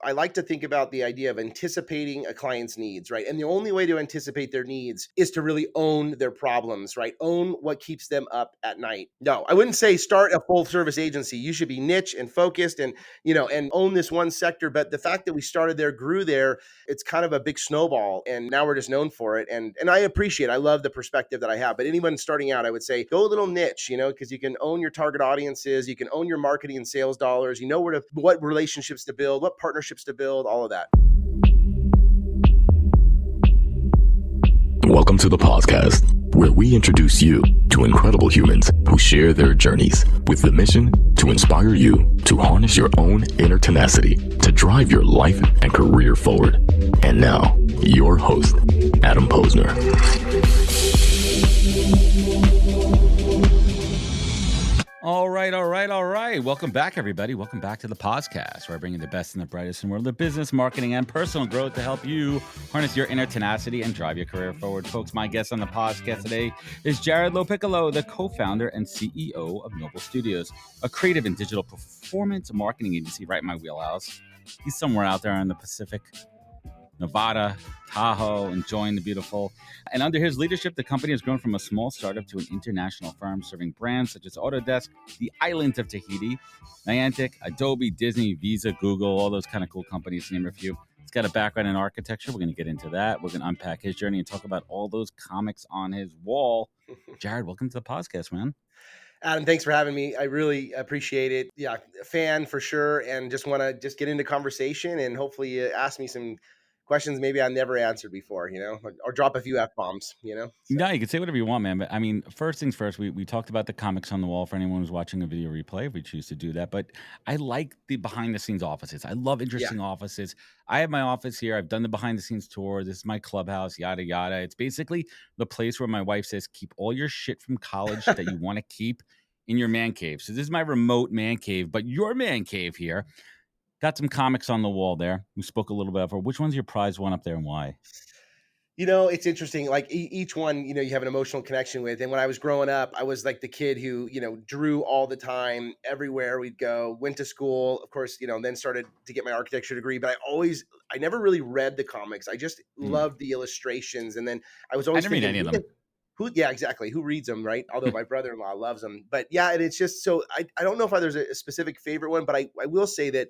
I like to think about the idea of anticipating a client's needs, right? And the only way to anticipate their needs is to really own their problems, right? Own what keeps them up at night. No, I wouldn't say start a full service agency. You should be niche and focused and, and own this one sector. But the fact that we started there, grew there, it's kind of a big snowball. And now we're just known for it. And I appreciate, I love the perspective that I have. But anyone starting out, I would say go a little niche, because you can own your target audiences, you can own your marketing and sales dollars, what relationships to build, what partnerships to build, all of that. Welcome to the podcast, where we introduce you to incredible humans who share their journeys with the mission to inspire you to harness your own inner tenacity to drive your life and career forward. And now, your host, Adam Posner. All right. Welcome back, everybody. Welcome back to the podcast, where I bring you the best and the brightest in the world of business, marketing, and personal growth to help you harness your inner tenacity and drive your career forward. Folks, my guest on the podcast today is Jarrod Lopiccolo, the co-founder and CEO of Noble Studios, a creative and digital performance marketing agency right in my wheelhouse. He's somewhere out there in the Pacific, Nevada, Tahoe, enjoying the beautiful. And under his leadership, the company has grown from a small startup to an international firm serving brands such as Autodesk, the island of Tahiti, Niantic, Adobe, Disney, Visa, Google, all those kind of cool companies, to name a few. He's got a background in architecture. We're going to get into that. We're going to unpack his journey and talk about all those comics on his wall. Jarrod, welcome to the podcast, man. Adam, thanks for having me. I really appreciate it. Yeah, a fan for sure. And just want to get into conversation and hopefully you ask me some questions maybe I never answered before, or drop a few F-bombs, So. No, you can say whatever you want, man. But I mean, first things first, we talked about the comics on the wall for anyone who's watching a video replay, if we choose to do that. But I like the behind the scenes offices. I love interesting offices. I have my office here. I've done the behind the scenes tour. This is my clubhouse, yada, yada. It's basically the place where my wife says, keep all your shit from college that you want to keep in your man cave. So this is my remote man cave, but your man cave here. Got some comics on the wall there. We spoke a little bit about which one's your prize one up there and why? It's interesting. Like each one, you have an emotional connection with. And when I was growing up, I was like the kid who, drew all the time, everywhere we'd go, went to school, of course, then started to get my architecture degree. But I never really read the comics. I just loved the illustrations. And then I was always thinking, read any of them. Yeah, exactly. Who reads them, right? Although my brother-in-law loves them. But yeah, and it's just so I don't know if there's a specific favorite one, but I will say that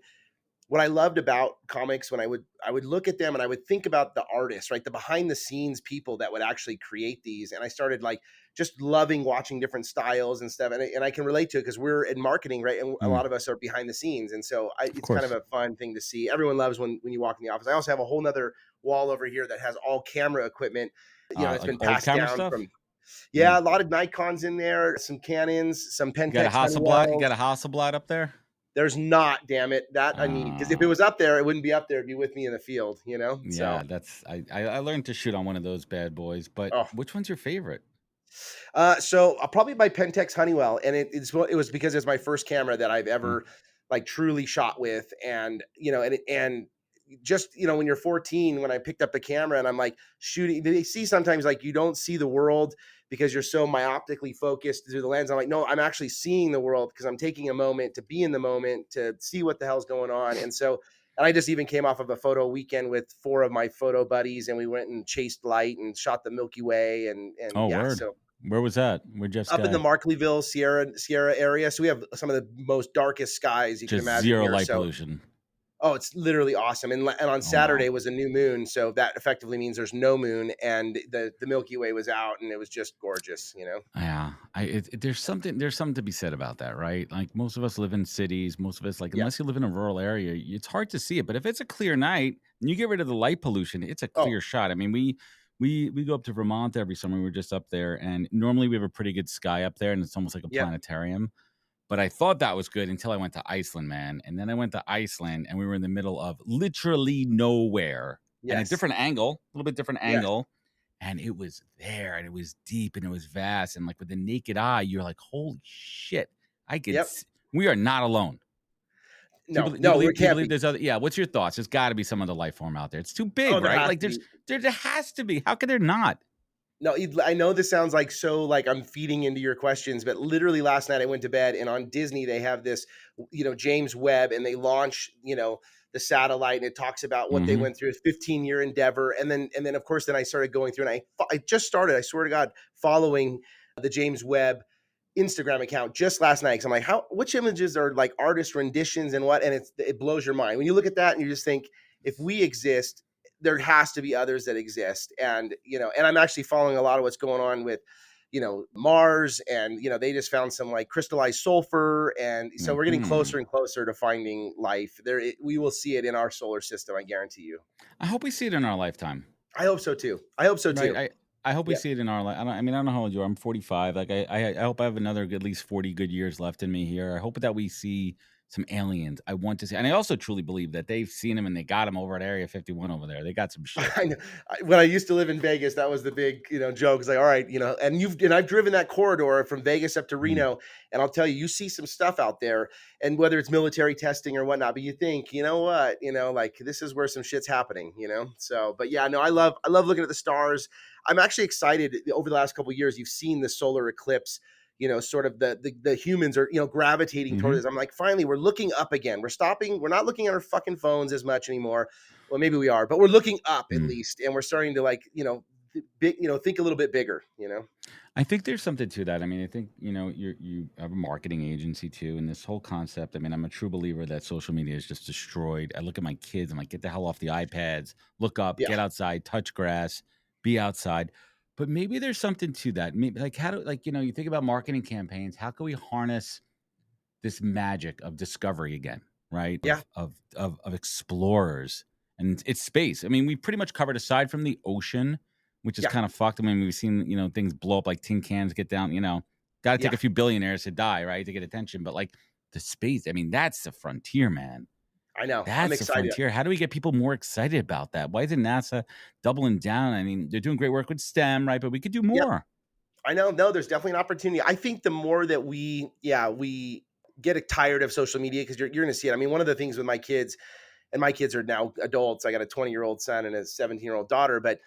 what I loved about comics when I would look at them and I would think about the artists, right? The behind the scenes people that would actually create these. And I started like just loving watching different styles and stuff. And I can relate to it because we're in marketing, right? And a lot of us are behind the scenes. And so it's kind of a fun thing to see. Everyone loves when you walk in the office. I also have a whole nother wall over here that has all camera equipment. It's like been passed down stuff? from a lot of Nikons in there, some Canons, some Pentax. You got a Hasselblad up there? There's not, damn it. That I need, because if it was up there, it wouldn't be up there. It'd be with me in the field, Yeah, so. I learned to shoot on one of those bad boys, but which one's your favorite? So I'll probably buy Pentax Honeywell, and it was because it's my first camera that I've ever like truly shot with, and and just when you're 14, when I picked up the camera and I'm like shooting, they see sometimes like you don't see the world because you're so myopically focused through the lens. I'm like, no, I'm actually seeing the world because I'm taking a moment to be in the moment to see what the hell's going on. And I just even came off of a photo weekend with 4 of my photo buddies, and we went and chased light and shot the Milky Way. Word. So where was that? We're just up in the Markleyville Sierra area. So we have some of the most darkest skies you can imagine. Zero light pollution. Oh, it's literally awesome. And on Saturday was a new moon. So that effectively means there's no moon, and the Milky Way was out, and it was just gorgeous, Yeah. There's something to be said about that, right? Like most of us live in cities. Most of us, unless you live in a rural area, it's hard to see it. But if it's a clear night and you get rid of the light pollution, it's a clear shot. I mean, we go up to Vermont every summer. We were just up there, and normally we have a pretty good sky up there, and it's almost like a planetarium. But I thought that was good until I went to Iceland, man. And then I went to Iceland, and we were in the middle of literally nowhere. And a different angle, a little bit different angle. And it was there, and it was deep, and it was vast. And like with the naked eye, you're like, holy shit. We are not alone. No, we can't believe there's other. Yeah, what's your thoughts? There's got to be some other life form out there. It's too big, right? Like there has to be. How could there not? No, I know this sounds like I'm feeding into your questions, but literally last night I went to bed, and on Disney they have this, James Webb, and they launch, the satellite, and it talks about what they Mm-hmm. went through, a 15-year endeavor. And then of course, then I started going through, and I just started, I swear to God, following the James Webb Instagram account just last night. Cause I'm like, which images are like artist renditions and what? And it blows your mind when you look at that and you just think, if we exist, there has to be others that exist. And, and I'm actually following a lot of what's going on with, Mars, and, they just found some like crystallized sulfur. And so we're getting Mm-hmm. closer and closer to finding life there. We will see it in our solar system. I guarantee you. I hope we see it in our lifetime. I hope so too. I hope so Right. too. I hope we Yeah. see it in our life. I mean, I don't know how old you are. I'm 45. Like, I hope I have another at least 40 good years left in me here. I hope that we see some aliens. I want to see, and I also truly believe that they've seen them and they got them over at Area 51 over there. They got some shit. I know. When I used to live in Vegas, that was the big, joke. It's like, all right, and I've driven that corridor from Vegas up to Mm. Reno, and I'll tell you, you see some stuff out there, and whether it's military testing or whatnot, but you think, you know what, like this is where some shit's happening. So, but yeah, no, I love looking at the stars. I'm actually excited. Over the last couple of years, you've seen the solar eclipse. Sort of the humans are gravitating toward Hmm. this. I'm like, finally, we're looking up again. We're stopping. We're not looking at our fucking phones as much anymore. Well, maybe we are, but we're looking up at Mm. least, and we're starting to like, big, think a little bit bigger. I think there's something to that. I mean, I think, you have a marketing agency too. And this whole concept, I mean, I'm a true believer that social media is just destroyed. I look at my kids, I'm like, get the hell off the iPads, look up, Yeah, get outside, touch grass, be outside. But maybe there's something to that. Maybe like you think about marketing campaigns, how can we harness this magic of discovery again, right? yeah, Of explorers, and it's space. I mean, we pretty much covered, aside from the ocean, which is yeah, kind of fucked. I mean, we've seen things blow up like tin cans, get down. Got to take yeah. a few billionaires to die, right, to get attention. But like the space, I mean, that's the frontier, man. I know. I'm That's the excited. frontier. How do we get people more excited about that? Why isn't NASA doubling down? I mean, they're doing great work with STEM, right? But we could do Yep. more. I know. No, there's definitely an opportunity. I think the more that we get tired of social media, because you're going to see it. I mean, one of the things with my kids, and my kids are now adults. I got a 20-year-old son and a 17-year-old daughter. But,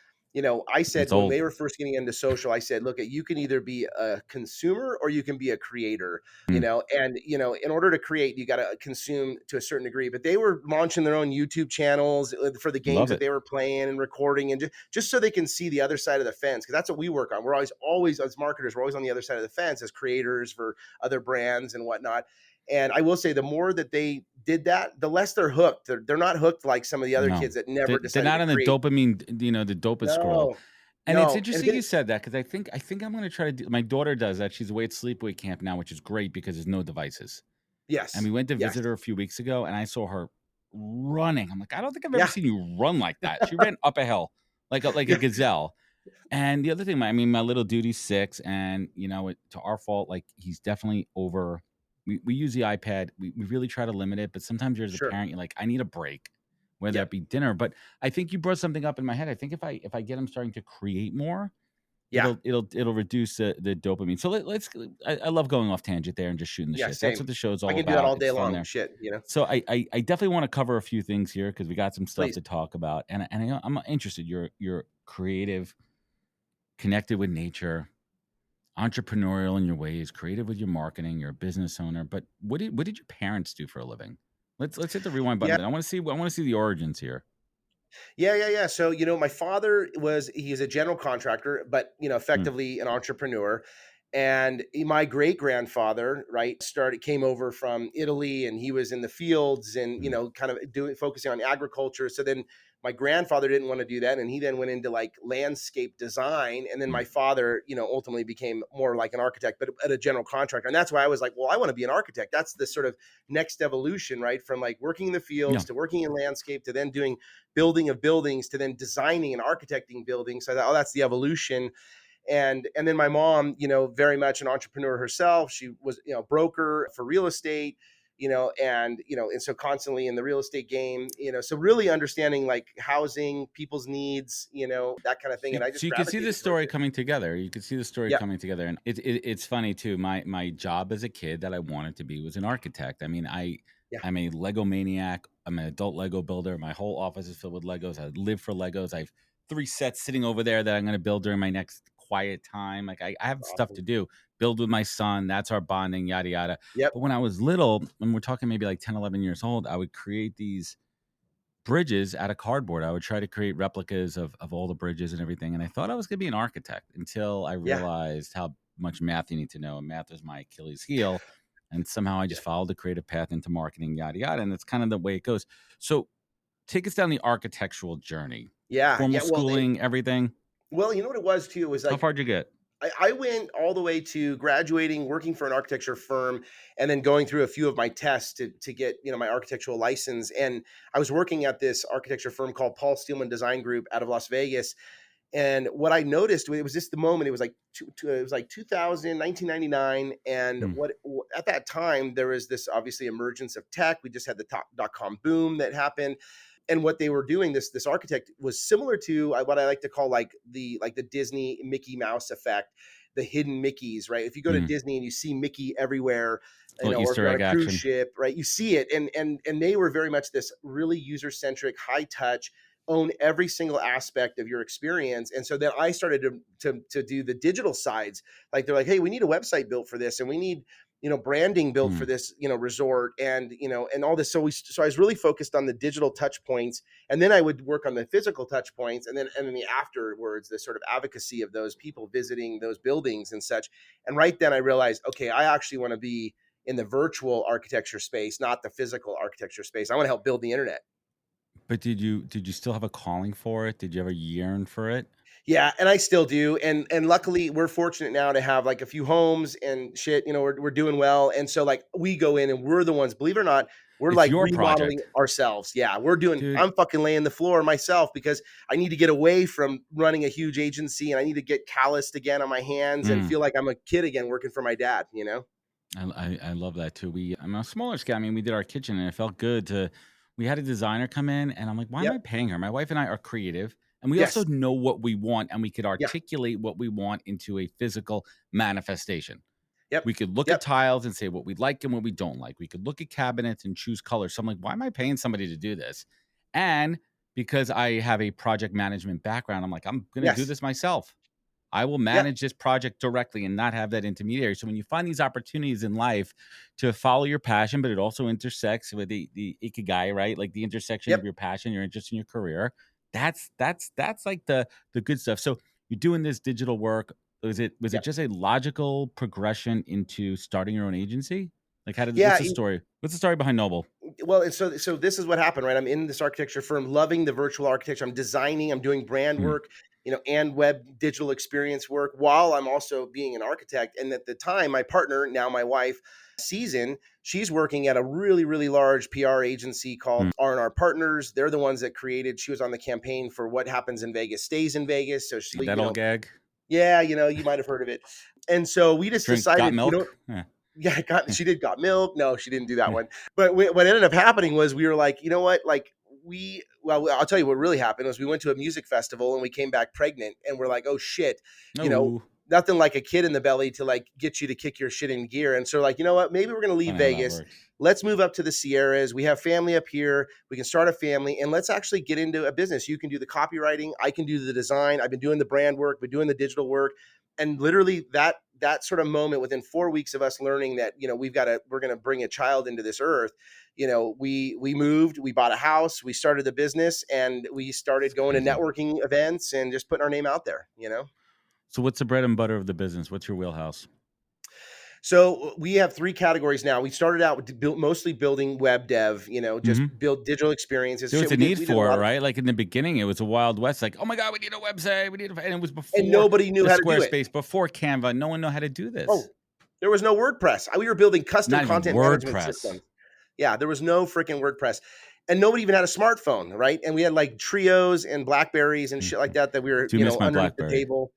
I said It's when old. they were first getting into social, I said, look, you can either be a consumer or you can be a creator, Mm, and, in order to create, you got to consume to a certain degree. But they were launching their own YouTube channels for the games love that it. they were playing and recording, and just so they can see the other side of the fence. Cause that's what we work on. We're always as marketers, we're always on the other side of the fence as creators for other brands and whatnot. And I will say, the more that they did that, the less they're hooked. They're not hooked like some of the other No, kids that never they're decided not to on the create. dopamine, the dopamine scroll. No, And it's no. And interesting then, you said that, because I think I'm going to try to do. My daughter does that. She's away at sleepaway camp now, which is great because there's no devices. And yes, we went to yes, visit her a few weeks ago, and I saw her running. I'm like, I don't think I've ever yeah, seen you run like that. She ran up a hill like a yeah, gazelle. And the other thing, my little dude's 6, and to our fault, like he's definitely over. We use the iPad. We really try to limit it, but sometimes you're as a sure, parent, you're like, I need a break, whether yeah, it be dinner. But I think you brought something up in my head. I think if I get him starting to create more, yeah, it'll reduce the dopamine. So let's. I love going off tangent there and just shooting the yeah. shit. That's Same. what the show's I all can do that about. all It's day fun long. there. Shit. So I definitely want to cover a few things here because we got some stuff Please. to talk about, and I'm interested. You're creative, connected with nature, entrepreneurial in your ways, creative with your marketing. You're a business owner, but what did your parents do for a living? Let's hit the rewind button. Yeah. Then I want to see the origins here. Yeah. So, my father he's a general contractor, but, Mm, effectively an entrepreneur. And my great grandfather, right, came over from Italy, and he was in the fields and, mm, kind of focusing on agriculture. So then my grandfather didn't want to do that. And he then went into like landscape design. And then mm. my father, ultimately became more like an architect, but at a general contractor. And that's why I was like, well, I want to be an architect. That's the sort of next evolution, right? From like working in the Yeah. fields to working in landscape to then doing building of buildings to then designing and architecting buildings. So I thought, oh, that's the evolution. And then my mom, very much an entrepreneur herself. She was, broker for real estate, and so constantly in the real estate game, so really understanding like housing, people's needs, that kind of thing. So, And I so just you can see the gravitated towards story it. coming together. You can see the story Yeah. coming together, and it's funny too. My job as a kid that I wanted to be was an architect. I mean, Yeah. I'm a Lego maniac. I'm an adult Lego builder. My whole office is filled with Legos. I live for Legos. I have 3 sets sitting over there that I'm going to build during my next quiet time. Like I have stuff to Awesome. do. Build with my son. That's our bonding. Yada yada. Yep. But when I was little, when we're talking maybe like 10, 11 years old, I would create these bridges out of cardboard. I would try to create replicas of all the bridges and everything. And I thought I was going to be an architect until I Yeah. realized how much math you need to know. And math is my Achilles heel. And somehow I Yeah. just followed the creative path into marketing, yada, yada. And that's kind of the way it goes. So take us down the architectural journey, Yeah. formal Yeah. schooling, everything. Well, you know what it was too? It was How like, far'd you get? I went all the way to graduating, working for an architecture firm, and then going through a few of my tests to get, my architectural license. And I was working at this architecture firm called Paul Steelman Design Group out of Las Vegas. And what I noticed, it was just the moment, it was like it was like 2000, 1999. And Hmm. at that time, there was this obviously emergence of tech. We just had the dot-com boom that happened. And what they were doing, this architect, was similar to what I like to call like the Disney Mickey Mouse effect, the hidden Mickeys, right? If you go to Hmm. Disney and you see Mickey everywhere, Little or if Easter you're on egg a cruise action. ship, right, you see it. And they were very much this really user centric, high touch, own every single aspect of your experience. And so then I started to do the digital sides. Like they're like, hey, we need a website built for this, and we need branding built Hmm. for this resort, and and all this. So I was really focused on the digital touch points, and then I would work on the physical touch points, and then the afterwards, the sort of advocacy of those people visiting those buildings and such. And right then I realized, okay, I actually want to be in the virtual architecture space, not the physical architecture space. I want to help build the internet. But did you still have a calling for it? Did you ever yearn for it? Yeah, and I still do, and luckily we're fortunate now to have like a few homes and shit. We're doing well, and so like we go in and we're the ones, believe it or not, we're It's like your remodeling project, ourselves. Yeah, we're doing. dude. I'm fucking laying the floor myself because I need to get away from running a huge agency, and I need to get calloused again on my hands and Mm. feel like I'm a kid again working for my dad. I love that too. I'm a smaller scale. I mean, we did our kitchen and it felt good to. We had a designer come in, and I'm like, why am I Yep. paying her? My wife and I are creative, and we also Yes. know what we want, and we could Yeah. articulate what we want into a physical manifestation. Yep. We could look at Yep. tiles and say what we like and what we don't like. We could look at cabinets and choose colors. So I'm like, why am I paying somebody to do this? And because I have a project management background, I'm like, I'm going to do Yes. this myself. I will Yep. manage this project directly and not have that intermediary. So when you find these opportunities in life to follow your passion, but it also intersects with the ikigai, right? Like the intersection of Yep. your passion, your interest in your career. That's like the good stuff. So you're doing this digital work. Was it Yep. just a logical progression into starting your own agency? Like what's Yeah. the story? What's the story behind Noble? Well, and so this is what happened, right? I'm in this architecture firm, loving the virtual architecture. I'm designing, I'm doing brand Hmm. work, and web digital experience work while I'm also being an architect. And at the time, my partner, now my wife, Season, she's working at a really, really large PR agency Hmm. called R&R Partners. They're the ones that created. She was on the campaign for What Happens in Vegas Stays in Vegas. So she, That old gag. yeah, you might have heard of it. And so we just Drink got decided, milk. Yeah. yeah, she did got milk. No, she didn't do that one. But what ended up happening was we were like, you know what? Like I'll tell you what really happened was we went to a music festival and we came back pregnant and we're like, oh shit, you know, No. nothing like a kid in the belly to like get you to kick your shit in gear. And so like, you know what? Maybe we're going to leave Funny how that Vegas. works. Let's move up to the Sierras. We have family up here. We can start a family and let's actually get into a business. You can do the copywriting. I can do the design. I've been doing the brand work, been doing the digital work. And literally that sort of moment within 4 weeks of us learning that we're going to bring a child into this earth, we moved, we bought a house, we started the business, and we started It's going to crazy. networking events and just putting our name out there. So what's the bread and butter of the business? What's your wheelhouse? So we have 3 categories now. We started out with mostly building web dev, just Mm-hmm. build digital experiences. There was Shit, a need we did a for it, lot of, right? Like in the beginning, it was a Wild West. Like, oh my God, we need a website. And it was and before nobody knew the how to do it. Squarespace, before Canva. No one knew how to do this. Oh, there was no WordPress. We were building custom Not even content management WordPress. systems. Yeah, there was no freaking WordPress. And nobody even had a smartphone, right? And we had like Trios and Blackberries and shit like that we were, Do miss my underneath the BlackBerry. table.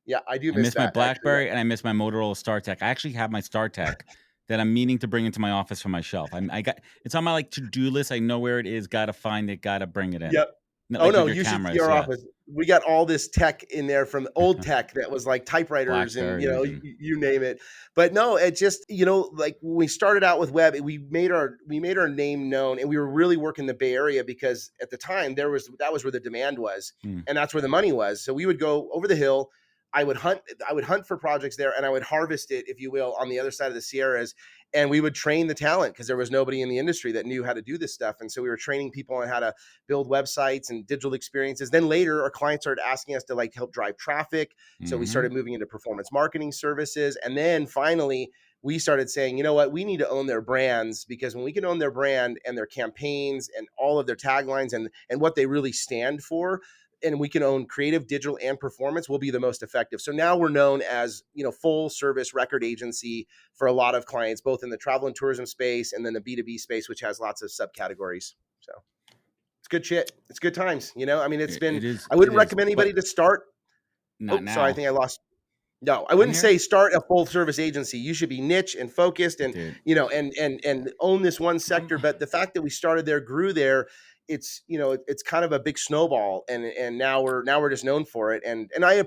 Yeah, I do I miss miss my that actually. BlackBerry and I miss my Motorola StarTech. I actually have my StarTech that I'm meaning to bring into my office from my shelf. I got it's on my to-do list. I know where it is. Got to find it. Got to bring it in. Yep. Not Oh like no, with your you should see cameras. our Yeah, office. We got all this tech in there from old tech that was like typewriters and Blackberries and you name it. But no, it just like when we started out with web, we made our name known, and we were really working the Bay Area because at the time that was where the demand was, Hmm. and that's where the money was. So we would go over the hill. I would hunt for projects there, and I would harvest it, if you will, on the other side of the Sierras. And we would train the talent because there was nobody in the industry that knew how to do this stuff. And so we were training people on how to build websites and digital experiences. Then later, our clients started asking us to like help drive traffic. So we started moving into performance marketing services. And then finally, we started saying, you know what, we need to own their brands, because when we can own their brand and their campaigns and all of their taglines and what they really stand for, and we can own creative, digital, and performance, will be the most effective. So now we're known as, full service record agency for a lot of clients, both in the travel and tourism space and then the B2B space, which has lots of subcategories. So it's good shit. It's good times. I mean, It is. I wouldn't It is. recommend anybody But to start. not Sorry, I now. think I lost. No, I I'm wouldn't here, say start a full service agency. You should be niche and focused and, dude. and own this one I'm, sector. But the fact that we started there, grew there, it's kind of a big snowball. And now we're just known for it. And I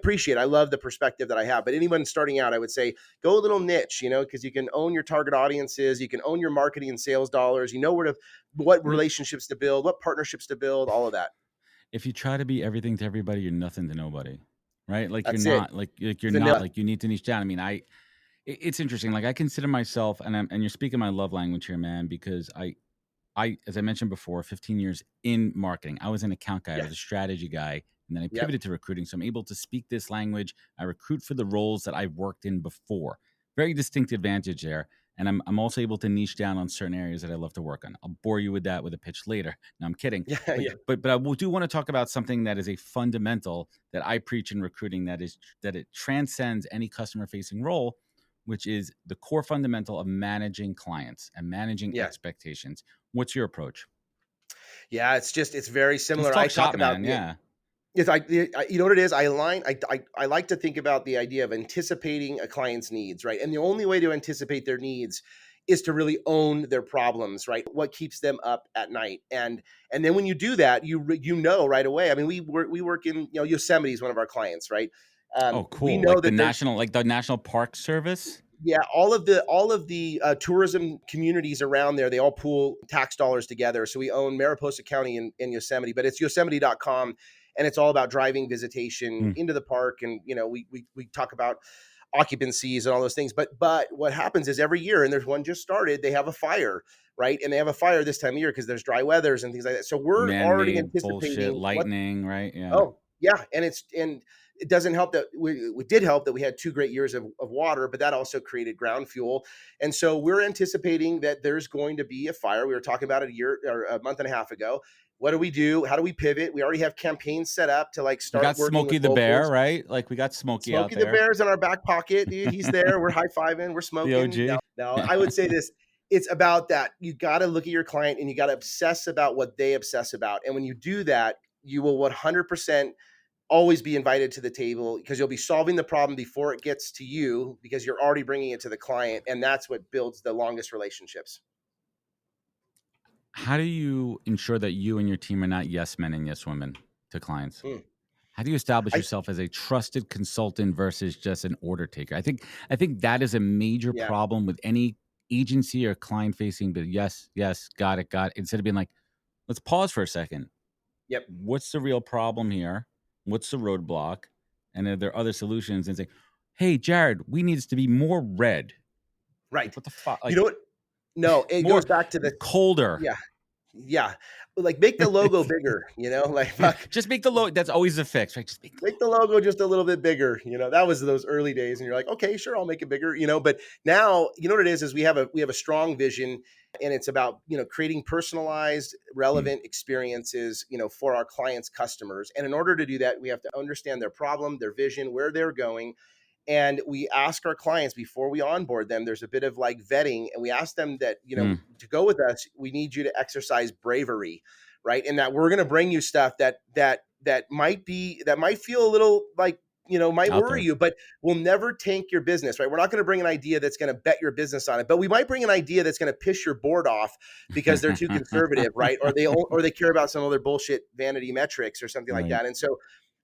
love the perspective that I have. But anyone starting out, I would say go a little niche, because you can own your target audiences, you can own your marketing and sales dollars, what relationships to build, what partnerships to build, all of that. if you try to be everything to everybody, you're nothing to nobody, right? Like you're That's it. not. Like you're not. Vanilla. Like you need to niche down. I mean, it's interesting. Like I consider myself, and you're speaking my love language here, man, because as I mentioned before, 15 years in marketing. I was an account guy. I Yeah. was a strategy guy. And then I Yep. pivoted to recruiting. So I'm able to speak this language. I recruit for the roles that I've worked in before. Very distinct advantage there. And I'm also able to niche down on certain areas that I love to work on. I'll bore you with that with a pitch later. No, I'm kidding. Yeah. But, Yeah. but I do want to talk about something that is a fundamental that I preach in recruiting, that it transcends any customer facing role, which is the core fundamental of managing clients and managing Yeah. expectations. What's your approach? Yeah, it's very Let's similar. I talk talk shop, about man. Yeah. it's like, you know what it is? I like to think about the idea of anticipating a client's needs, right? And the only way to anticipate their needs is to really own their problems, right? What keeps them up at night, and then when you do that, you know right away. I mean, we work in Yosemite is one of our clients, right? Oh, We cool. know Like that there's the National Park Service. yeah, all of the tourism communities around there, they all pool tax dollars together. So we own Mariposa County in Yosemite, but it's yosemite.com, and it's all about driving visitation Mm. into the park. And we talk about occupancies and all those things. But what happens is every year, and there's one just started, they have a fire, right? And they have a fire this time of year because there's dry weathers and things like that. So we're already Man-made bullshit, anticipating what. lightning, right? Yeah. Oh, yeah, and it doesn't help that we did help that we had 2 great years of water, but that also created ground fuel. And so we're anticipating that there's going to be a fire. We were talking about it a year or a month and a half ago. What do we do? How do we pivot? We already have campaigns set up to like We start got working Smokey with the Bear, locals. right? Like we got Smokey out Smokey the there, Bear's in our back pocket, dude. He's there. We're high-fiving. We're the smoking. OG. No, I would say this. It's about that. You got to look at your client and you got to obsess about what they obsess about. And when you do that, you will 100% always be invited to the table because you'll be solving the problem before it gets to you because you're already bringing it to the client. And that's what builds the longest relationships. How do you ensure that you and your team are not yes men and yes women to clients? Hmm. How do you establish I, yourself as a trusted consultant versus just an order taker? I think that is a major yeah. problem with any agency or client facing, but yes, got it. Instead of being like, let's pause for a second. Yep. What's the real problem here? What's the roadblock? And are there other solutions? And say, hey, Jarrod, we need this to be more red. Right. Like, what the fuck? You Like, know what? No, it more goes back to the, colder. yeah. Yeah. Like make the logo bigger, like fuck. Just make the logo. That's always the fix, right? Just Make the logo just a little bit bigger. That was those early days. And you're like, okay, sure, I'll make it bigger, but now, you know what it is we have a strong vision, and it's about, creating personalized, relevant experiences, for our clients' customers. And in order to do that, we have to understand their problem, their vision, where they're going. And we ask our clients before we onboard them, there's a bit of like vetting, and we ask them that, to go with us, we need you to exercise bravery, right? And that we're going to bring you stuff that might feel a little like, might out worry there. you, but we'll never tank your business, right? We're not going to bring an idea that's going to bet your business on it, but we might bring an idea that's going to piss your board off because they're too conservative, right? Or they care about some other bullshit vanity metrics or something like Right. that. And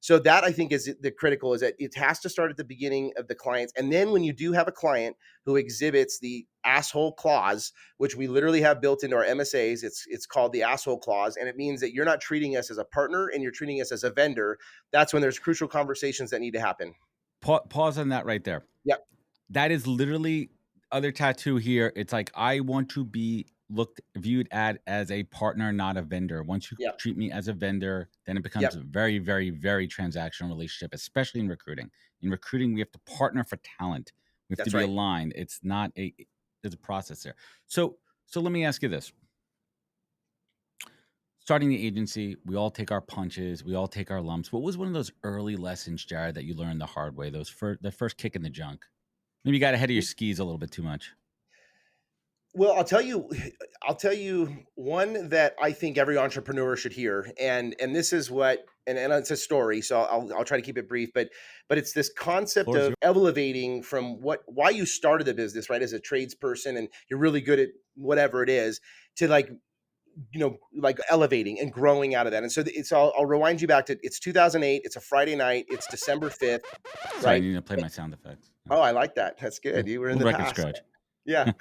so that I think is the critical, is that it has to start at the beginning of the clients. And then when you do have a client who exhibits the asshole clause, which we literally have built into our MSAs, it's called the asshole clause. And it means that you're not treating us as a partner and you're treating us as a vendor. That's when there's crucial conversations that need to happen. Pause on that right there. Yep. That is literally other tattoo here. It's like, I want to be viewed as a partner, not a vendor. Once you Yep. treat me as a vendor, then it becomes Yep. a very, very, very transactional relationship, especially in recruiting. In recruiting, we have to partner for talent. We have That's to be right. aligned. It's not there's a process there. So let me ask you this. Starting the agency, we all take our punches, we all take our lumps. What was one of those early lessons, Jarrod, that you learned the hard way? The first kick in the junk. Maybe you got ahead of your skis a little bit too much. Well, I'll tell you one that I think every entrepreneur should hear, and this is what, and it's a story, so I'll try to keep it brief, but it's this concept Floor is of yours. elevating from why you started the business, right, as a tradesperson, and you're really good at whatever it is, to like, like elevating and growing out of that. And so I'll rewind you back to, it's 2008. It's a Friday night. It's December 5th, Sorry, I right? need to play my sound effects. Oh, I like that. That's good. You were in the Record past. scratch. Yeah.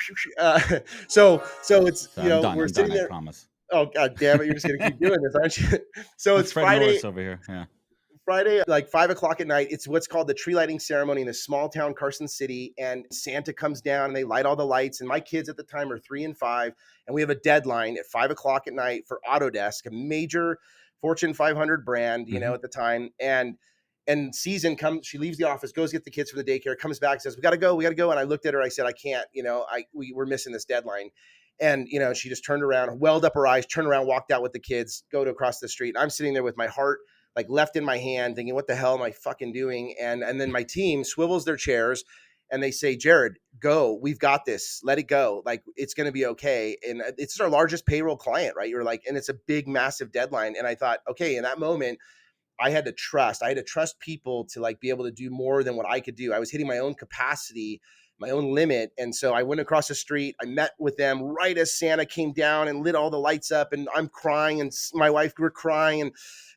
So it's, So I'm done. we're I'm done. sitting I there. promise. Oh, God damn it. You're just going to keep doing this, aren't you? So I'm it's Fred Friday, Norris over here. Yeah. like 5 o'clock at night. It's what's called the tree lighting ceremony in a small town, Carson City. And Santa comes down and they light all the lights. And my kids at the time are 3 and 5. And we have a deadline at 5 o'clock at night for Autodesk, a major Fortune 500 brand, at the time. And Season comes, she leaves the office, goes get the kids from the daycare, comes back, says, we got to go. And I looked at her, I said, I can't, we're missing this deadline. And, she just turned around, welled up her eyes, turned around, walked out with the kids, go to across the street. I'm sitting there with my heart like left in my hand, thinking, what the hell am I fucking doing? And then my team swivels their chairs and they say, Jarrod, go, we've got this, let it go. Like, it's going to be okay. And it's our largest payroll client, right? You're like, and it's a big, massive deadline. And I thought, okay, in that moment, I had to trust people to like be able to do more than what I could do. I was hitting my own capacity, my own limit. And so I went across the street. I met with them right as Santa came down and lit all the lights up, and I'm crying, and my wife, were crying,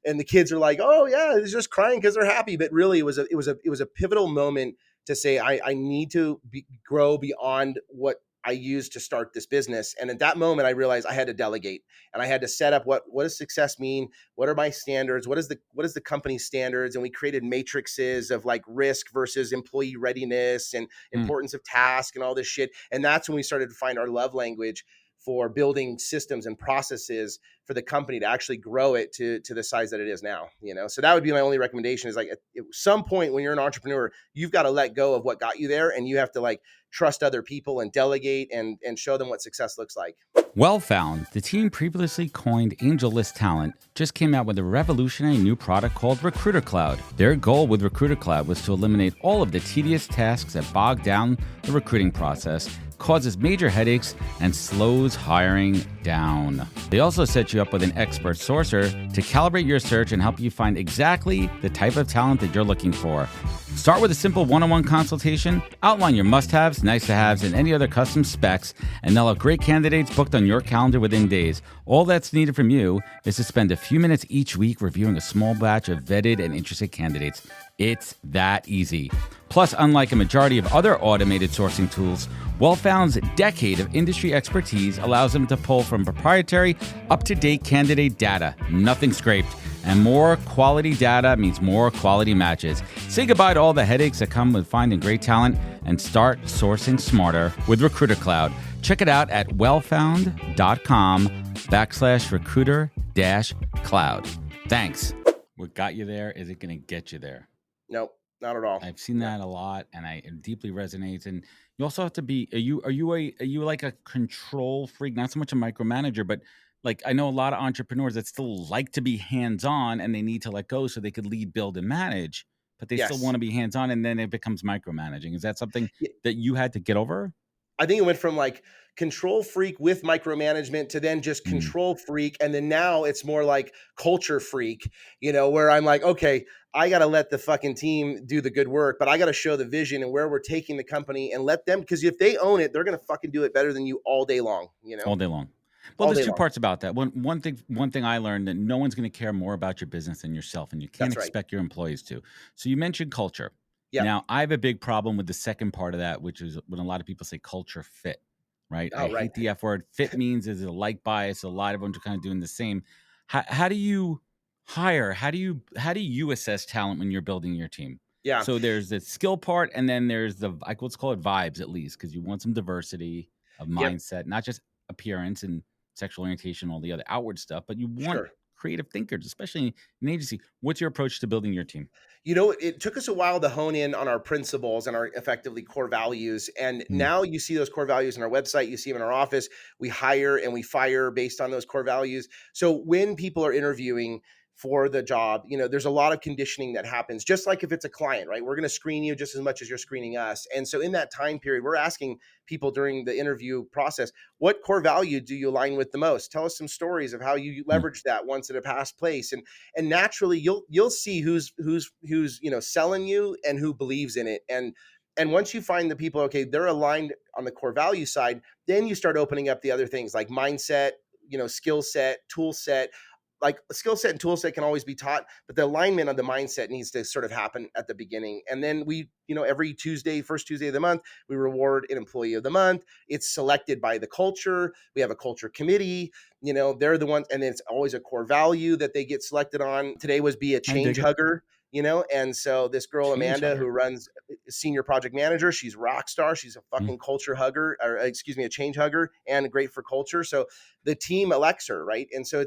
and the kids are like, oh yeah, it's just crying because they're happy. But really it was a pivotal moment to say, I need to grow beyond what I used to start this business. And at that moment, I realized I had to delegate, and I had to set up what does success mean? What are my standards? What is the company's standards? And we created matrices of like risk versus employee readiness and importance of task and all this shit. And that's when we started to find our love language for building systems and processes for the company to actually grow it to the size that it is now. So that would be my only recommendation, is like at some point when you're an entrepreneur, you've got to let go of what got you there, and you have to like trust other people and delegate and show them what success looks like. Well Found, the team previously coined AngelList Talent, just came out with a revolutionary new product called Recruiter Cloud. Their goal with Recruiter Cloud was to eliminate all of the tedious tasks that bog down the recruiting process, causes major headaches, and slows hiring down. They also set you up with an expert sourcer to calibrate your search and help you find exactly the type of talent that you're looking for. Start with a simple one-on-one consultation, outline your must-haves, nice-to-haves, and any other custom specs, and they'll have great candidates booked on your calendar within days. All that's needed from you is to spend a few minutes each week reviewing a small batch of vetted and interested candidates. It's that easy. Plus, unlike a majority of other automated sourcing tools, WellFound's decade of industry expertise allows them to pull from proprietary, up-to-date candidate data, nothing scraped. And more quality data means more quality matches. Say goodbye to all the headaches that come with finding great talent and start sourcing smarter with Recruiter Cloud. Check it out at wellfound.com/recruiter-cloud. Thanks. What got you there? Is it going to get you there? Nope, not at all. I've seen that a lot, and it deeply resonates. And you also have to be. Are you like a control freak? Not so much a micromanager, but like I know a lot of entrepreneurs that still like to be hands-on, and they need to let go so they could lead, build, and manage. But they still want to be hands-on, and then it becomes micromanaging. Is that something that you had to get over? I think it went from like control freak with micromanagement to then just control freak. And then now it's more like culture freak, where I'm like, okay, I got to let the fucking team do the good work, but I got to show the vision and where we're taking the company and let them, because if they own it, they're going to fucking do it better than you all day long, All day long. Well, there's two parts about that. One thing I learned, that no one's going to care more about your business than yourself, and you can't expect your employees to. So you mentioned culture. Yeah. Now, I have a big problem with the second part of that, which is when a lot of people say culture fit, right? I hate the F word. Fit means is a like bias. A lot of them are kind of doing the same. How do you hire? How do you assess talent when you're building your team? Yeah. So there's the skill part, and then there's the like let's call it vibes at least, because you want some diversity of Yep. mindset, not just appearance and sexual orientation, all the other outward stuff, but you want Sure. creative thinkers, especially in an agency. What's your approach to building your team? You know, it took us a while to hone in on our principles and our effectively core values. And Mm, now you see those core values in our website, you see them in our office. We hire and we fire based on those core values. So when people are interviewing for the job, there's a lot of conditioning that happens, just like if it's a client, right? We're going to screen you just as much as you're screening us. And so in that time period, we're asking people during the interview process, what core value do you align with the most? Tell us some stories of how you mm. leverage that once at a past place. And naturally you'll see who's selling you and who believes in it. And once you find the people, okay, they're aligned on the core value side, then you start opening up the other things like mindset, skill set, tool set. Like skill set and tool set can always be taught, but the alignment of the mindset needs to sort of happen at the beginning. And then we, every Tuesday, first Tuesday of the month, we reward an employee of the month. It's selected by the culture. We have a culture committee. They're the ones, and it's always a core value that they get selected on. Today was be a I dig change it. hugger. And so this girl Change Amanda, who hugger. runs senior project manager, she's rock star. She's a Mm. fucking culture hugger, or excuse me, a change hugger, and great for culture. So the team elects her, right? And so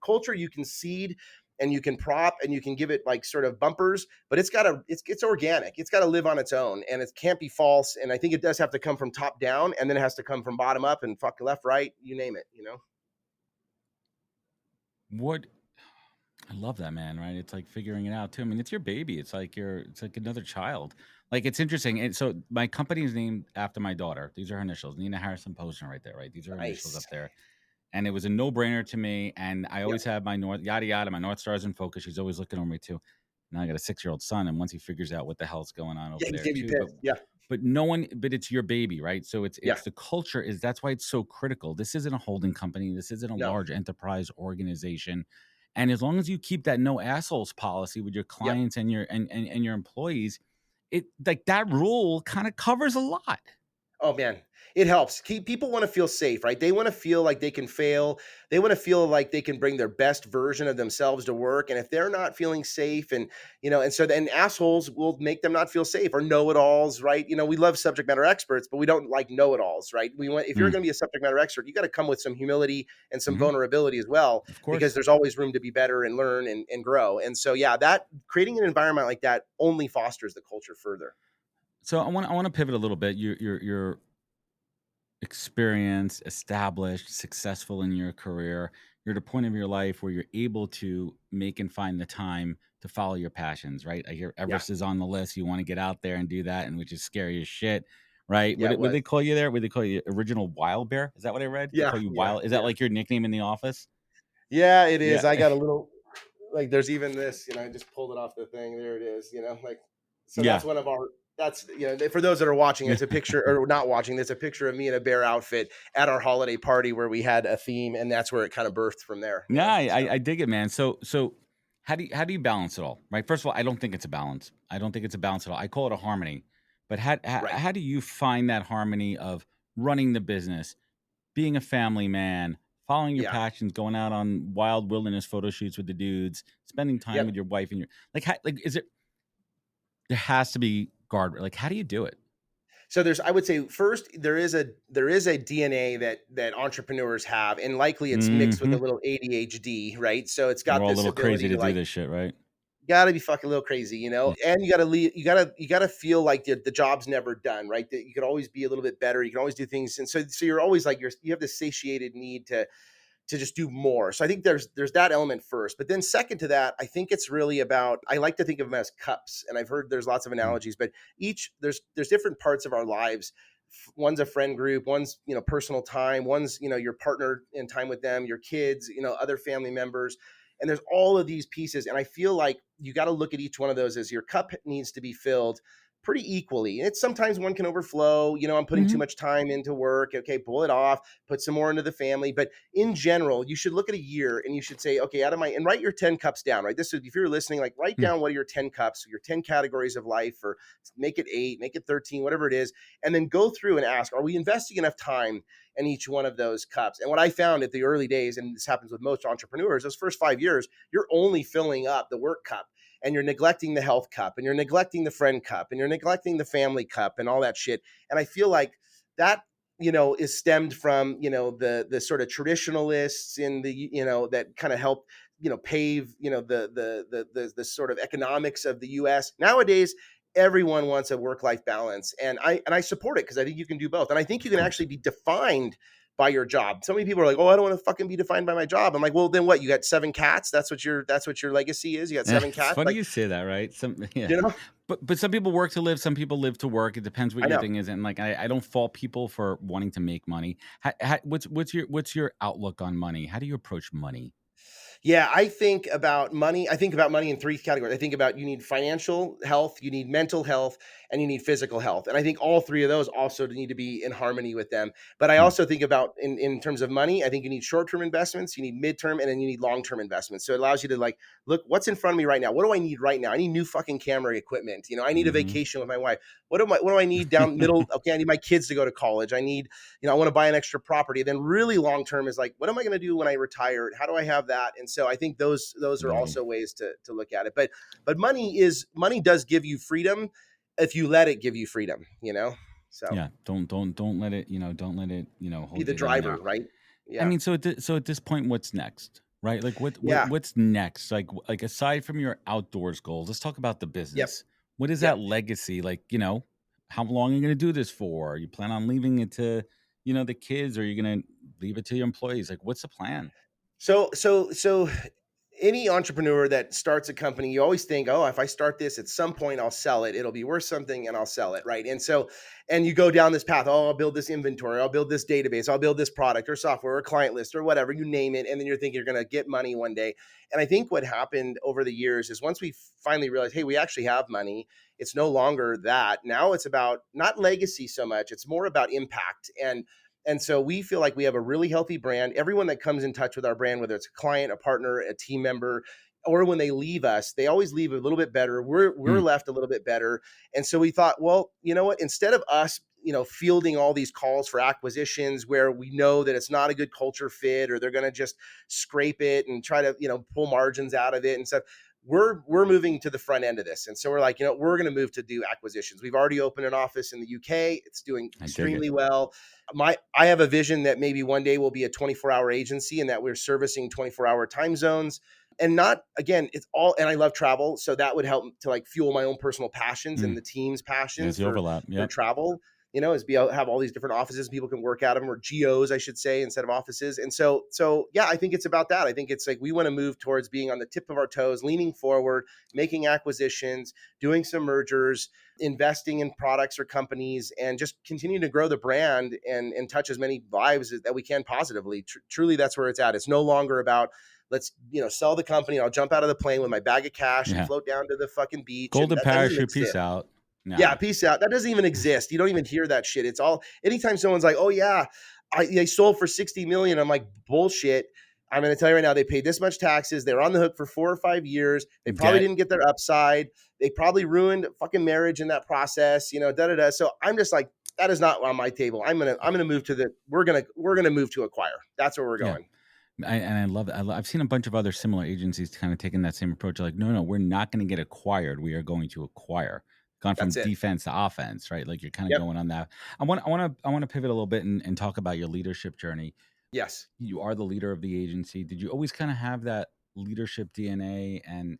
culture you can seed and you can prop and you can give it like sort of bumpers, but it's organic. It's got to live on its own, and it can't be false. And I think it does have to come from top down, and then it has to come from bottom up, and fuck left, right, you name it. What I love that, man, right? It's like figuring it out too. I mean, it's your baby. It's like another child. Like it's interesting. And so my company is named after my daughter. These are her initials. Nina Harrison Posner right there, right? These are her initials up Nice. there. And it was a no-brainer to me. And I Yep. always have my yada yada, my North Stars in focus. She's always looking over me too. Now I got a 6-year-old son, and once he figures out what the hell's going on Yeah, over he's there gonna be too, pissed. Yeah. but no one, but it's your baby, right? So Yeah. it's the culture is that's why it's so critical. This isn't a holding company. This isn't a No. large enterprise organization. And as long as you keep that no assholes policy with your Yep. clients and and your employees, it like that rule kind of covers a lot. Oh man, it helps. People want to feel safe, right? They want to feel like they can fail. They want to feel like they can bring their best version of themselves to work. And if they're not feeling safe, and so then assholes will make them not feel safe, or know-it-alls, right? We love subject matter experts, but we don't like know-it-alls, right? We want if you're Mm, going to be a subject matter expert, you got to come with some humility and some mhm, vulnerability as well, of because course. there's always room to be better and learn and grow. And so yeah, that creating an environment like that only fosters the culture further. So I want to pivot a little bit. You're experienced, established, successful in your career. You're at a point of your life where you're able to make and find the time to follow your passions, right? I hear Yeah. Everest is on the list. You want to get out there and do that, and which is scary as shit, right? Yeah, it Would was. they call you there? Would they call you original wild bear? Is that what I read? They Yeah, call you yeah, wild. Is that yeah. like your nickname in the office? Yeah, it Yeah. is. I got a little like there's even this, I just pulled it off the thing. There it is, like so that's Yeah. one of our that's for those that are watching, it's a picture or not watching, it's a picture of me in a bear outfit at our holiday party where we had a theme, and that's where it kind of birthed from there, Yeah, So I dig it, man. So how do you balance it all? Right. First of all, I don't think it's a balance. I don't think it's a balance at all. I call it a harmony. But right. how do you find that harmony of running the business, being a family man, following your Yeah. passions, going out on wild wilderness photo shoots with the dudes, spending time with Yep. your wife and your like is it there has to be guard like how do you do it? So I would say first there is a DNA that entrepreneurs have, and likely it's mixed with a Mhm. little ADHD, right? So it's We're got all a this little crazy ability to to do like this shit, right? got to be fucking a little crazy, Mm. and you got to feel like the job's never done, right? That you could always be a little bit better. You can always do things. And so you're always like, you have this satiated need to just do more. So I think there's that element first. But then second to that, I think it's really about, I like to think of them as cups. And I've heard there's lots of Mm. analogies, but there's different parts of our lives. One's a friend group, one's, personal time, one's, your partner in time with them, your kids, other family members. And there's all of these pieces. And I feel like you got to look at each one of those as your cup needs to be filled pretty equally. And it's sometimes one can overflow. I'm putting too Mhm. much time into work. Okay, pull it off, put some more into the family. But in general, you should look at a year and you should say, okay, and write your 10 cups down, right? This is, if you're listening, like write Mm. down what are your 10 cups, your 10 categories of life, or make it 8, make it 13, whatever it is. And then go through and ask, are we investing enough time in each one of those cups? And what I found at the early days, and this happens with most entrepreneurs, those first 5 years, you're only filling up the work cup. and you're neglecting the health cup, and you're neglecting the friend cup, and you're neglecting the family cup and all that shit. And I feel like that, is stemmed from, the sort of traditionalists in the, that kind of help, pave, the sort of economics of the US. Nowadays, everyone wants a work-life balance. And I support it, because I think you can do both. And I think you Of can course. actually be defined by your job. So many people are like, "Oh, I don't want to fucking be defined by my job." I'm like, "Well, then what? You got 7 cats? That's what your legacy is? You got seven It's cats?" funny Like, you say that, right? Yeah. you know, But some people work to live, some people live to work. It depends what I your know. thing is, and like I don't fault people for wanting to make money. What's your outlook on money? How do you approach money? Yeah, I think about money. I think about money in three categories. I think about, you need financial health, you need mental health, and you need physical health. And I think all three of those also need to be in harmony with them. But I Mm, also think about, in terms of money, I think you need short-term investments, you need midterm, and then you need long-term investments. So it allows you to, like, look what's in front of me right now. What do I need right now? I need new fucking camera equipment. I need a mhm. vacation with my wife. What do I need down middle? Okay, I need my kids to go to college. I need, I want to buy an extra property. Then really long term is like, what am I going to do when I retire? How do I have that? And so I think those are Yo. also ways to look at it. But money does give you freedom if you let it give you freedom. So Yeah, don't let it, be hold the you down driver, there. right? I Yeah. mean, so at this point, what's next? Right? Like Yeah. what's next? Like aside from your outdoors goals, let's talk about the Yep. business. What is that Yep. legacy? Like, how long are you gonna do this for? You plan on leaving it to, the kids, or are you gonna leave it to your employees? Like, what's the plan? So any entrepreneur that starts a company, you always think, oh, if I start this at some point, I'll sell it. It'll be worth something and I'll sell it. Right. And you go down this path. Oh, I'll build this inventory. I'll build this database. I'll build this product or software or client list or whatever, you name it. And then you're thinking you're going to get money one day. And I think what happened over the years is, once we finally realized, hey, we actually have money, it's no longer that. Now it's about not legacy so much. It's more about impact. And so we feel like we have a really healthy brand. Everyone that comes in touch with our brand, whether it's a client, a partner, a team member, or when they leave us, they always leave a little bit better. We're Mm, left a little bit better. And so we thought, well, you know what? Instead of us, fielding all these calls for acquisitions where we know that it's not a good culture fit, or they're going to just scrape it and try to, pull margins out of it and stuff. We're moving to the front end of this. And so we're like, we're going to move to do acquisitions. We've already opened an office in the UK. It's doing I dig it. extremely well. I have a vision that maybe one day we'll be a 24-hour agency, and that we're servicing 24-hour time zones. And not, again, it's all, and I love travel, so that would help to, like, fuel my own personal passions and Mm, the team's passions there's the overlap. for Yep. travel. Is be able to have all these different offices, people can work out of them, or geos, I should say, instead of offices. And so yeah, I think it's about that. I think it's like, we want to move towards being on the tip of our toes, leaning forward, making acquisitions, doing some mergers, investing in products or companies, and just continue to grow the brand and touch as many lives that we can positively. Truly, that's where it's at. It's no longer about, let's, sell the company, I'll jump out of the plane with my bag of cash and Yeah. float down to the fucking beach, and Golden that doesn't even parachute, exist. peace out. Yeah, Nah. peace out. That doesn't even exist. You don't even hear that shit. It's all, anytime someone's like, "Oh yeah, they sold for 60 million." I'm like, bullshit. I'm going to tell you right now, they paid this much taxes. They're on the hook for 4 or 5 years. They probably Debt. didn't get their upside. They probably ruined fucking marriage in that process. Da da da. So I'm just like, that is not on my table. I'm gonna move to the. We're gonna move to acquire. That's where we're Yeah. going. And I love that. I've seen a bunch of other similar agencies kind of taking that same approach. Like, no, we're not going to get acquired. We are going to acquire. Gone from That's it. defense to offense, right? Like, you're kind of Yep. going on that. I want to pivot a little bit and talk about your leadership journey. Yes. You are the leader of the agency. Did you always kind of have that leadership DNA and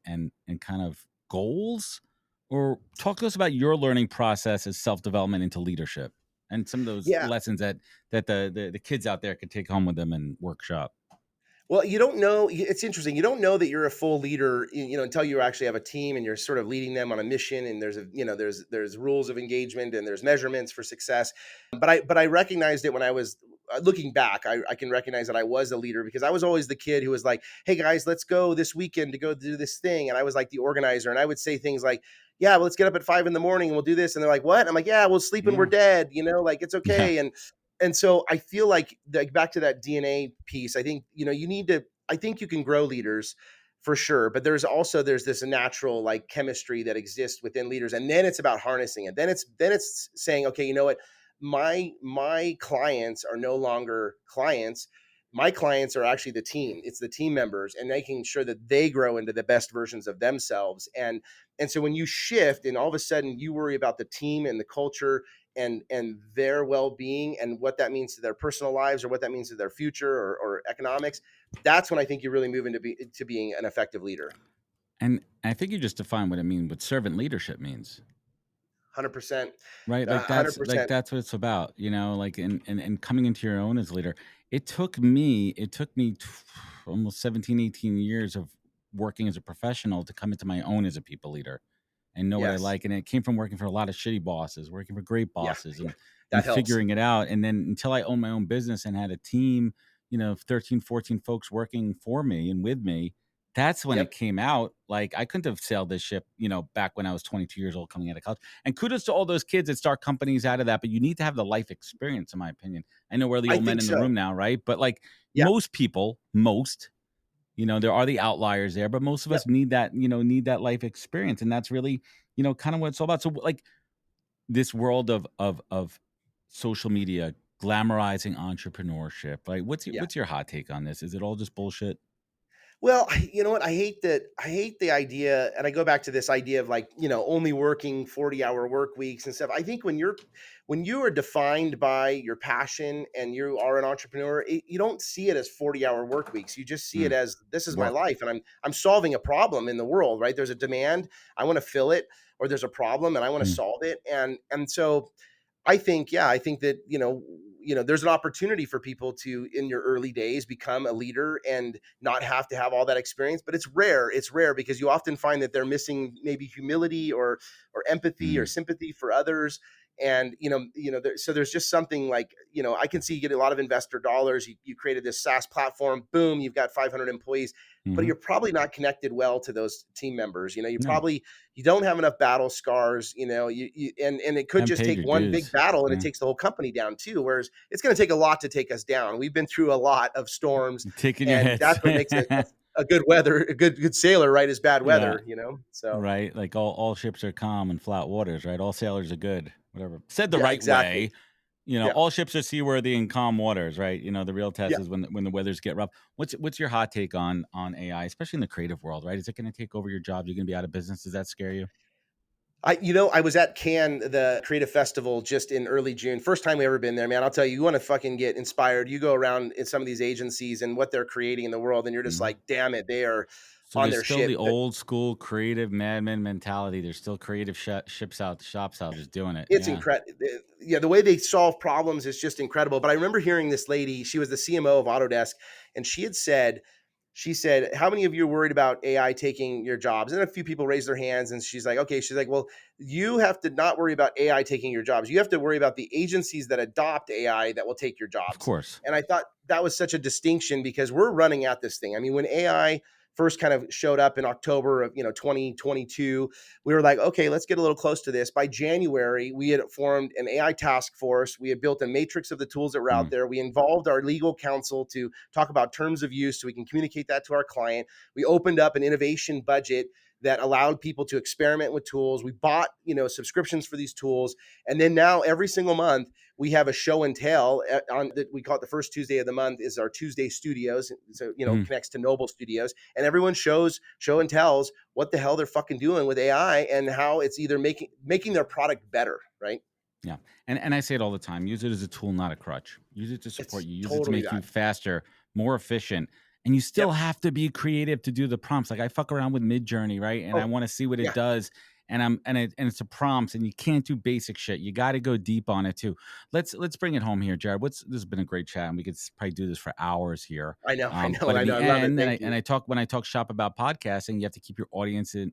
kind of goals, or talk to us about your learning process as self development into leadership and some of those Yeah. lessons that the kids out there could take home with them and workshop. Well, you don't know. It's interesting. You don't know that you're a full leader, until you actually have a team and you're sort of leading them on a mission. And there's rules of engagement and there's measurements for success. But I recognized it when I was looking back. I can recognize that I was a leader, because I was always the kid who was like, "Hey guys, let's go this weekend to go do this thing." And I was like the organizer, and I would say things like, "Yeah, well, let's get up at 5 in the morning and we'll do this." And they're like, "What?" I'm like, "Yeah, we'll sleep when we're Yeah. dead. Like, it's Yeah. okay." And so I feel like back to that DNA piece, I think, you need to, I think you can grow leaders for sure, but there's this natural, like, chemistry that exists within leaders. And then it's about harnessing it. Then it's saying, okay, you know what? My clients are no longer clients. My clients are actually the team. It's the team members and making sure that they grow into the best versions of themselves. And so when you shift and all of a sudden you worry about the team and the culture and their well-being and what that means to their personal lives or what that means to their future or economics, that's when I think you really move to being an effective leader. And I think you just defined what it means, what servant leadership means. 100%. Right? Like that's 100%. what it's about, like and coming into your own as a leader. It took me almost 17, 18 years of working as a professional to come into my own as a people leader and know what I Yes. like. And it came from working for a lot of shitty bosses, working for great Yeah. bosses Yeah. and That helps. figuring it out. And then until I owned my own business and had a team, 13, 14 folks working for me and with me, that's when it Yep. came out. Like I couldn't have sailed this ship, back when I was 22 years old coming out of college. And kudos to all those kids that start companies out of that, but you need to have the life experience, in my opinion. I know we're the I old men think in the so. room now, right? But like Yeah. most people, there are the outliers there, but most of Yep. us need that life experience. And that's really, kind of what it's all about. So like this world of social media glamorizing entrepreneurship, like what's your Yeah. what's your hot take on this? Is it all just bullshit? Well, you know what? I hate the idea, and I go back to this idea of like, only working 40-hour work weeks and stuff. I think when you are defined by your passion and you are an entrepreneur, you don't see it as 40-hour work weeks. You just see it Mm, as this is my work. life and I'm solving a problem in the world, right? There's a demand, I want to fill it, or there's a problem and I want to Mm, solve it. And so I think that, there's an opportunity for people to, in your early days, become a leader and not have to have all that experience. But it's rare. It's rare because you often find that they're missing maybe humility or empathy or mm, sympathy for others. And so there's just something like, I can see you get a lot of investor dollars. You created this SaaS platform, boom, you've got 500 employees, but hmm. you're probably not connected well to those team members. No, You don't have enough battle scars, and it could haven't just paid take your one big dues. battle and it Yeah, takes the whole company down too. Whereas it's going to take a lot to take us down. We've been through a lot of storms, taking your and hits. that's what makes a good weather, a good sailor, right? Is bad Yeah, weather, So right. Like all ships are calm and flat waters, right? All sailors are good. Whatever. Said the yeah, right exactly. way. Yeah, All ships are seaworthy in calm waters, right? The real test yeah. is when the weathers get rough. What's your hot take on AI, especially in the creative world, right? Is it going to take over your job? You're going to be out of business. Does that scare you? I was at Cannes, the creative festival, just in early June. First time we ever been there, man. I'll tell you, you want to fucking get inspired. You go around in some of these agencies and what they're creating in the world, and you're just Mhm. like, damn it, they are So on there's their still shit. the old school creative madman mentality. There's still creative shops out just doing it. It's Yeah. incredible. Yeah, the way they solve problems is just incredible. But I remember hearing this lady, she was the CMO of Autodesk, and she said, how many of you are worried about AI taking your jobs? And a few people raised their hands, and she's like, okay, she's like, well, you have to not worry about AI taking your jobs. You have to worry about the agencies that adopt AI that will take your Of jobs. course. And I thought that was such a distinction because we're running at this thing. I mean, when AI first kind of showed up in October of 2022, we were like, okay, let's get a little close to this. By January, we had formed an AI task force. We had built a matrix of the tools that were out Mm, there. We involved our legal counsel to talk about terms of use so we can communicate that to our client. We opened up an innovation budget that allowed people to experiment with tools. We bought, subscriptions for these tools. And then now every single month, we have a show and tell on that. We call it the first Tuesday of the month is our Tuesday studios. So, mm. connects to Noble Studios, and everyone show and tells what the hell they're fucking doing with AI and how it's either making their product better, right? Yeah. And I say it all the time. Use it as a tool, not a crutch. Use it to support It's you. Use it to totally make you that. faster, more efficient. And you still Yep. have to be creative to do the prompts. Like I fuck around with Midjourney, right? And I Oh, want to see what it yeah, does. And it's a prompts, and you can't do basic shit. You got to go deep on it too. Let's bring it home here, Jared. This has been a great chat, and we could probably do this for hours here. I know, I know, But I in know. the I love it. end, Thank you. I talk when I talk shop about podcasting, you have to keep your audience in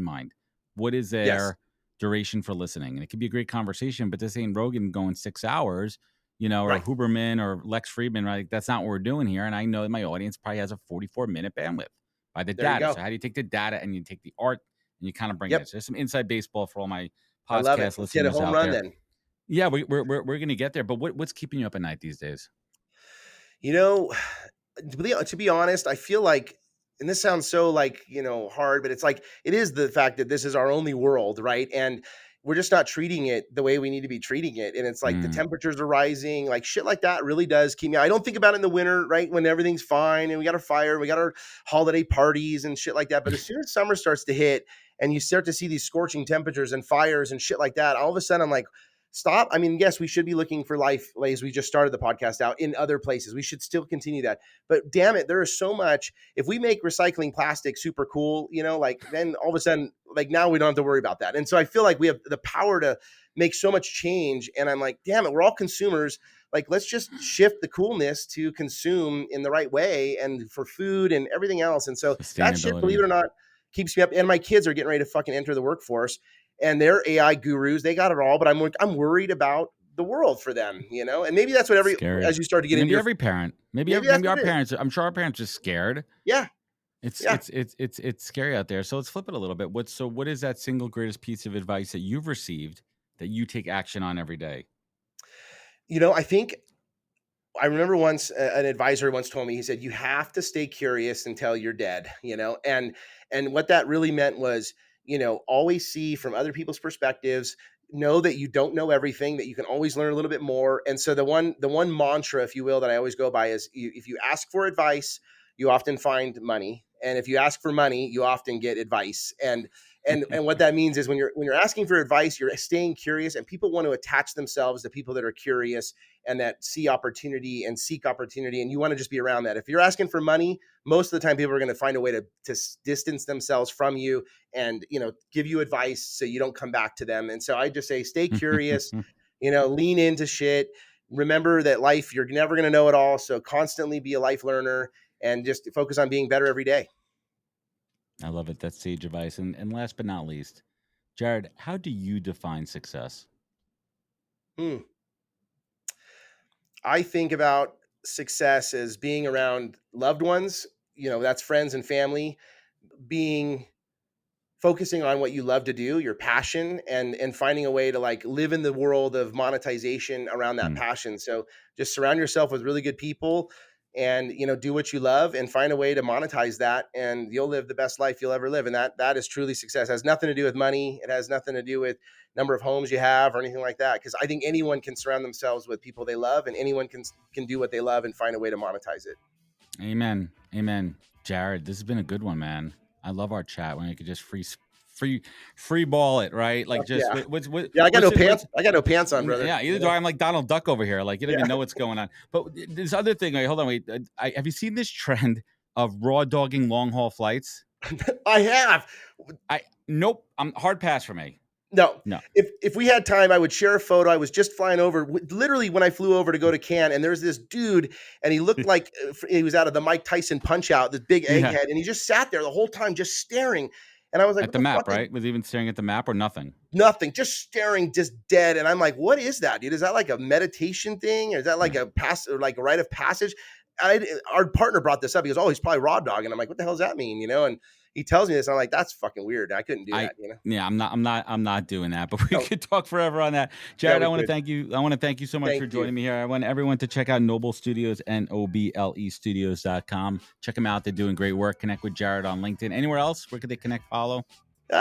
mind. What is Yes, their duration for listening? And it could be a great conversation, but this ain't Rogan going 6 hours, or right. Huberman or Lex Friedman, right? That's not what we're doing here. And I know that my audience probably has a 44-minute bandwidth by the There you data. go. So how do you take the data and you take the art and you kind of bring it in? Yep, So there's some inside baseball for all my I love it. podcast Let's hit a listeners home out run there. then. Yeah, we're gonna get there. But what's keeping you up at night these days? You know, to be honest, I feel like, and this sounds so like, hard, but it's like, it is the fact that this is our only world, right? And we're just not treating it the way we need to be treating it. And it's like the Mm. temperatures are rising, like shit like that really does keep me. I don't think about it in the winter, right? When everything's fine and we got our fire, we got our holiday parties and shit like that. But as soon as summer starts to hit and you start to see these scorching temperatures and fires and shit like that, all of a sudden I'm like, stop. I mean, yes, we should be looking for life, as we just started the podcast out, in other places. We should still continue that. But damn it, there is so much. If we make recycling plastic super cool, you know, like then all of a sudden, like now we don't have to worry about that. And so I feel like we have the power to make so much change. And I'm like, damn it, we're all consumers. Like, let's just shift the coolness to consume in the right way and for food and everything else. And so that shit, believe it or not, keeps me up. And my kids are getting ready to fucking enter the workforce. And they're AI gurus. They got it all, but I'm worried about the world for them, you know? And maybe that's what as you start to get into every parent, maybe our parents, I'm sure our parents are scared. Yeah. It's scary out there. So let's flip it a little bit. What is that single greatest piece of advice that you've received that you take action on every day? You know, I remember once an advisor once told me, he said, you have to stay curious until you're dead, you know? And what that really meant was, you know, always see from other people's perspectives, know that you don't know everything, that you can always learn a little bit more. And so the one mantra, if you will, that I always go by is if you ask for advice, you often find money. And if you ask for money, you often get advice. And what that means is when you're asking for advice, you're staying curious, and people want to attach themselves to people that are curious and that see opportunity and seek opportunity. And you want to just be around that. If you're asking for money, most of the time people are going to find a way to distance themselves from you and, you know, give you advice so you don't come back to them. And so I just say, stay curious, you know, lean into shit. Remember that life, you're never going to know it all. So constantly be a life learner and just focus on being better every day. I love it. That's sage advice. And last but not least, Jarrod, how do you define success? I think about success as being around loved ones, you know, that's friends and family, focusing on what you love to do, your passion, and finding a way to like live in the world of monetization around that passion. So just surround yourself with really good people and, you know, do what you love and find a way to monetize that, and you'll live the best life you'll ever live. And that is truly success. It has nothing to do with money. It has nothing to do with number of homes you have or anything like that. Because I think anyone can surround themselves with people they love, and anyone can do what they love and find a way to monetize it. Amen. Jarrod, this has been a good one, man. I love our chat when I could just free ball it, right? Like just I got no pants. I got no pants on, brother. Yeah, either do I. I'm like Donald Duck over here. Like you don't even know what's going on. But this other thing, hold on, have you seen this trend of raw dogging long haul flights? I have. Nope. I'm hard pass for me. No. If we had time, I would share a photo. I was just flying over, literally when I flew over to go to Cannes, and there's this dude, and he looked like he was out of the Mike Tyson Punch Out, this big egghead, and he just sat there the whole time, just staring. And I was like, at the map, right? Was he even staring at the map or nothing? Nothing, just staring, just dead. And I'm like, what is that, dude? Is that like a meditation thing? Or is that like a rite of passage? Our partner brought this up. He goes, oh, he's probably raw dog. And I'm like, what the hell does that mean? You know? And he tells me this. And I'm like, that's fucking weird. I couldn't do that, you know? Yeah, I'm not doing that, but we could talk forever on that. Jarrod, I want to thank you. I want to thank you so much for joining me here. I want everyone to check out Noble Studios, NOBLE Studios.com. Check them out. They're doing great work. Connect with Jarrod on LinkedIn. Anywhere else? Where could they connect, follow?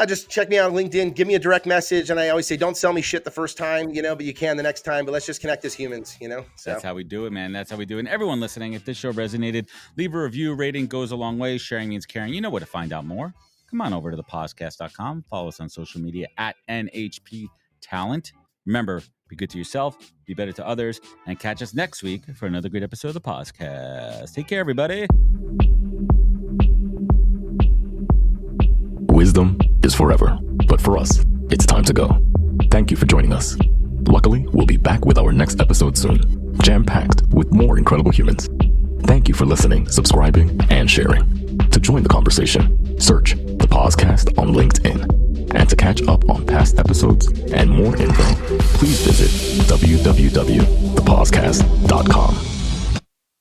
Just check me out on LinkedIn. Give me a direct message. And I always say, don't sell me shit the first time, you know, but you can the next time. But let's just connect as humans, you know? So. That's how we do it, man. That's how we do it. And everyone listening, if this show resonated, leave a review. Rating goes a long way. Sharing means caring. You know where to find out more. Come on over to thepodcast.com. Follow us on social media at NHP Talent. Remember, be good to yourself, be better to others, and catch us next week for another great episode of the podcast. Take care, everybody. Wisdom is forever, but for us, it's time to go. Thank you for joining us. Luckily, we'll be back with our next episode soon, jam-packed with more incredible humans. Thank you for listening, subscribing, and sharing. To join the conversation, search The Podcast on LinkedIn. And to catch up on past episodes and more info, please visit www.thepodcast.com.